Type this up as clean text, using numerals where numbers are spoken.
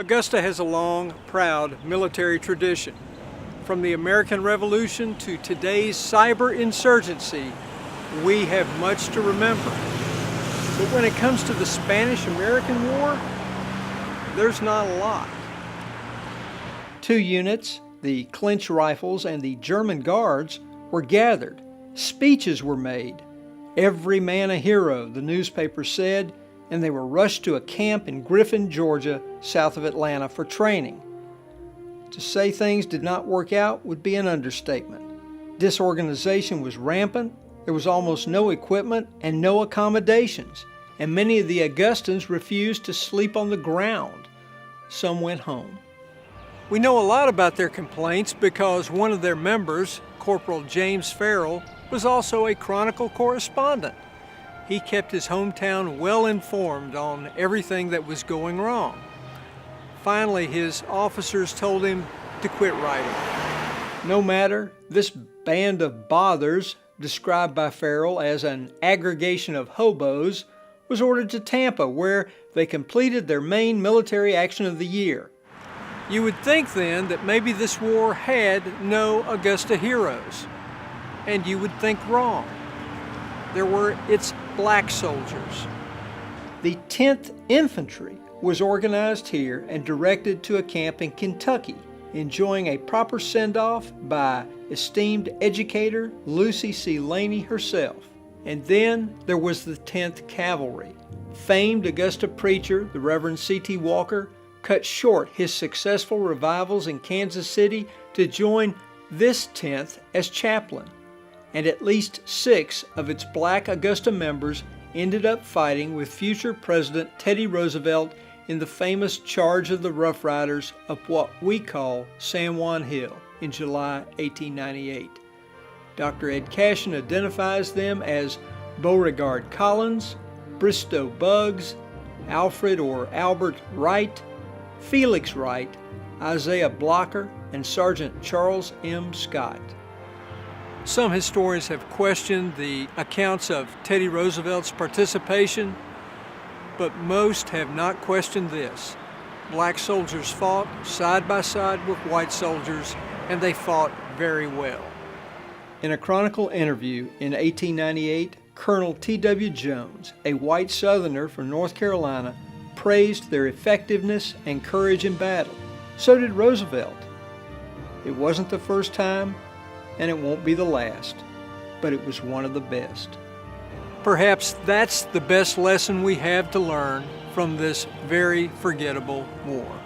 Augusta has a long, proud military tradition. From the American Revolution to today's cyber insurgency, we have much to remember. But when it comes to the Spanish-American War, there's not a lot. Two units, the Clinch Rifles and the German Guards, were gathered. Speeches were made. Every man a hero, the newspaper said, and they were rushed to a camp in Griffin, Georgia, south of Atlanta for training. To say things did not work out would be an understatement. Disorganization was rampant, there was almost no equipment and no accommodations, and many of the Augustans refused to sleep on the ground. Some went home. We know a lot about their complaints because one of their members, Corporal James Farrell, was also a Chronicle correspondent. He kept his hometown well informed on everything that was going wrong. Finally, his officers told him to quit writing. No matter, this band of bothers, described by Farrell as an aggregation of hobos, was ordered to Tampa, where they completed their main military action of the year. You would think then that maybe this war had no Augusta heroes, and you would think wrong. There were its black soldiers. The 10th Infantry was organized here and directed to a camp in Kentucky, enjoying a proper send-off by esteemed educator Lucy C. Laney herself. And then there was the 10th Cavalry. Famed Augusta preacher, the Reverend C.T. Walker, cut short his successful revivals in Kansas City to join this 10th as chaplain. And at least 6 of its black Augusta members ended up fighting with future President Teddy Roosevelt in the famous Charge of the Rough Riders of what we call San Juan Hill in July 1898. Dr. Ed Cashin identifies them as Beauregard Collins, Bristow Buggs, Alfred or Albert Wright, Felix Wright, Isaiah Blocker, and Sergeant Charles M. Scott. Some historians have questioned the accounts of Teddy Roosevelt's participation, but most have not questioned this. Black soldiers fought side by side with white soldiers, and they fought very well. In a Chronicle interview in 1898, Colonel T.W. Jones, a white Southerner from North Carolina, praised their effectiveness and courage in battle. So did Roosevelt. It wasn't the first time, and it won't be the last, but it was one of the best. Perhaps that's the best lesson we have to learn from this very forgettable war.